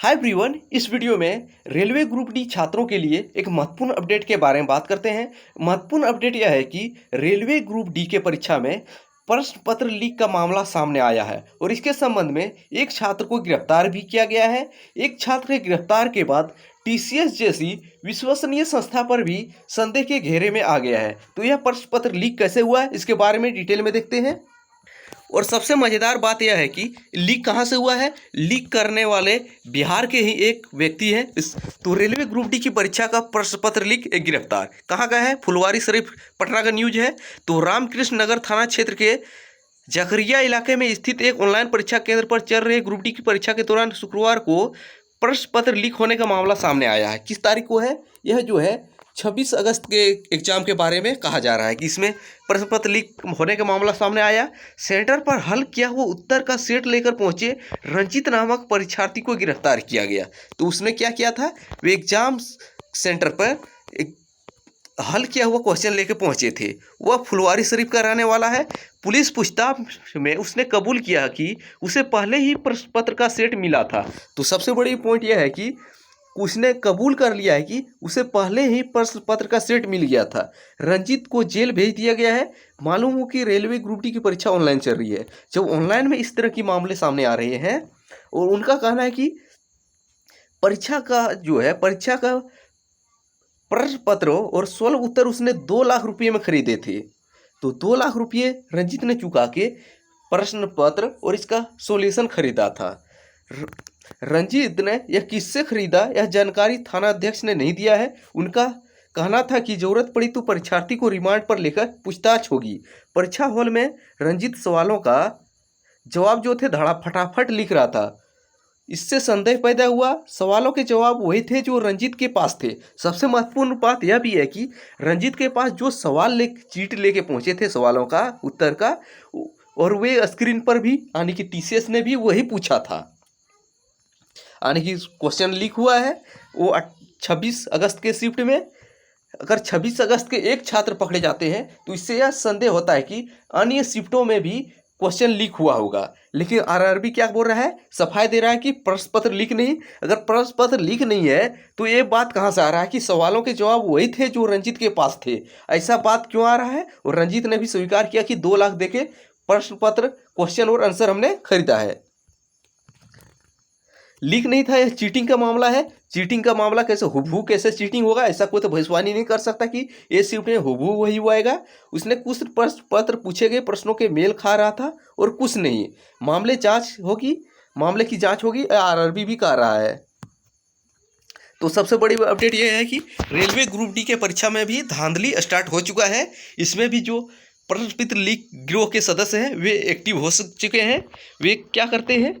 Hi everyone, इस video में railway group D छात्रों के लिए एक महत्वपूर्ण अपडेट के बारे में बात करते हैं। महत्वपूर्ण अपडेट यह है कि रेलवे ग्रुप डी के परीक्षा में प्रश्न पत्र लीक का मामला सामने आया है और इसके संबंध में एक छात्र को गिरफ्तार भी किया गया है। एक छात्र के गिरफ्तार के बाद टीसीएस जैसी विश्वसनीय संस्था पर भी संदेह के घेरे में आ गया है। तो यह प्रश्न पत्र लीक कैसे हुआ है, इसके बारे में डिटेल में देखते हैं। और सबसे मज़ेदार बात यह है कि लीक कहाँ से हुआ है। लीक करने वाले बिहार के ही एक व्यक्ति हैं। तो रेलवे ग्रुप डी की परीक्षा का प्रश्न पत्र लीक, एक गिरफ्तार कहाँ का है, फुलवारी शरीफ पटना का न्यूज है। तो रामकृष्ण नगर थाना क्षेत्र के जखरिया इलाके में स्थित एक ऑनलाइन परीक्षा केंद्र पर चल रहे ग्रुप डी की परीक्षा के दौरान शुक्रवार को प्रश्न पत्र लीक होने का मामला सामने आया है। किस तारीख को है यह, जो है 26 अगस्त के एग्जाम के बारे में कहा जा रहा है कि इसमें प्रश्न पत्र लीक होने का मामला सामने आया। सेंटर पर हल किया हुआ उत्तर का सेट लेकर पहुंचे रंजीत नामक परीक्षार्थी को गिरफ्तार किया गया। तो उसने क्या किया था, वे एग्जाम सेंटर पर एक हल किया हुआ क्वेश्चन लेकर पहुंचे थे। वह फुलवारी शरीफ का रहने वाला है। पुलिस पूछताछ में उसने कबूल किया कि उसे पहले ही प्रश्न पत्र का सेट मिला था। तो सबसे बड़ी पॉइंट यह है कि उसने कबूल कर लिया है कि उसे पहले ही प्रश्न पत्र का सेट मिल गया था। रंजीत को जेल भेज दिया गया है। मालूम हो कि रेलवे ग्रुप डी की परीक्षा ऑनलाइन चल रही है। जब ऑनलाइन में इस तरह के मामले सामने आ रहे हैं और उनका कहना है कि परीक्षा का प्रश्न पत्र और 16 उत्तर उसने 2 लाख रुपये में खरीदे थे। तो 2 लाख रुपये रंजीत ने चुका के प्रश्न पत्र और इसका सॉल्यूशन खरीदा था। रंजीत ने यह किससे खरीदा, यह जानकारी थाना अध्यक्ष ने नहीं दिया है। उनका कहना था कि जरूरत पड़ी तो परीक्षार्थी को रिमांड पर लेकर पूछताछ होगी। परीक्षा हॉल में रंजीत सवालों का जवाब जो थे धड़ा फटाफट लिख रहा था। इससे संदेह पैदा हुआ। सवालों के जवाब वही थे जो रंजीत के पास थे। सबसे महत्वपूर्ण बात यह भी है कि रंजीत के पास जो चीट लेके पहुंचे थे सवालों का उत्तर का, और वे स्क्रीन पर भी यानी कि टीसीएस ने भी वही पूछा था। यानी कि क्वेश्चन लीक हुआ है वो 26 अगस्त के शिफ्ट में। अगर 26 अगस्त के एक छात्र पकड़े जाते हैं तो इससे यह संदेह होता है कि अन्य शिफ्टों में भी क्वेश्चन लीक हुआ होगा। लेकिन आरआरबी क्या बोल रहा है, सफाई दे रहा है कि प्रश्न पत्र लीक नहीं। अगर प्रश्न पत्र लीक नहीं है तो ये बात कहाँ से आ रहा है कि सवालों के जवाब वही थे जो रंजीत के पास थे। ऐसा बात क्यों आ रहा है। और रंजीत ने भी स्वीकार किया कि 2 लाख देके प्रश्न पत्र, क्वेश्चन और आंसर हमने खरीदा है। लीक नहीं था, यह चीटिंग का मामला है। चीटिंग का मामला कैसे हुबहू कैसे चीटिंग होगा, ऐसा कोई तो भविष्यवाणी नहीं कर सकता कि ये शिफ्ट में हुबहू वही आएगा। उसने कुछ प्रश्न पत्र पूछे गए प्रश्नों के मेल खा रहा था और कुछ नहीं। मामले की जांच होगी, आरआरबी भी कर रहा है। तो सबसे बड़ी अपडेट यह है कि रेलवे ग्रुप डी के परीक्षा में भी धांधली स्टार्ट हो चुका है। इसमें भी जो प्रश्न पत्र लीक गिरोह के सदस्य हैं वे एक्टिव हो चुके हैं। वे क्या करते हैं,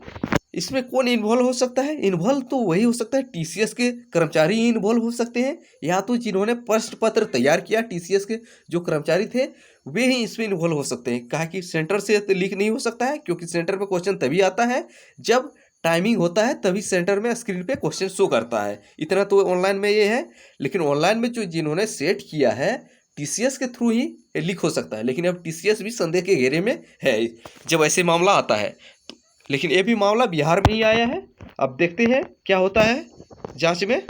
इसमें कौन इन्वॉल्व हो सकता है, इन्वॉल्व तो वही हो सकता है, टीसीएस के कर्मचारी ही इन्वॉल्व हो सकते हैं, या तो जिन्होंने प्रश्न पत्र तैयार किया टीसीएस के जो कर्मचारी थे वे ही इसमें इन्वॉल्व हो सकते हैं। कहा कि सेंटर से तो लीक नहीं हो सकता है, क्योंकि सेंटर पे क्वेश्चन तभी आता है जब टाइमिंग होता है, तभी सेंटर में स्क्रीन पे क्वेश्चन शो करता है। इतना तो ऑनलाइन में ये है। लेकिन ऑनलाइन में जो जिन्होंने सेट किया है टीसीएस के थ्रू ही लीक हो सकता है। लेकिन अब टीसीएस भी संदेह के घेरे में है जब ऐसे मामला आता है। लेकिन ये भी मामला बिहार में ही आया है। अब देखते हैं क्या होता है जांच में।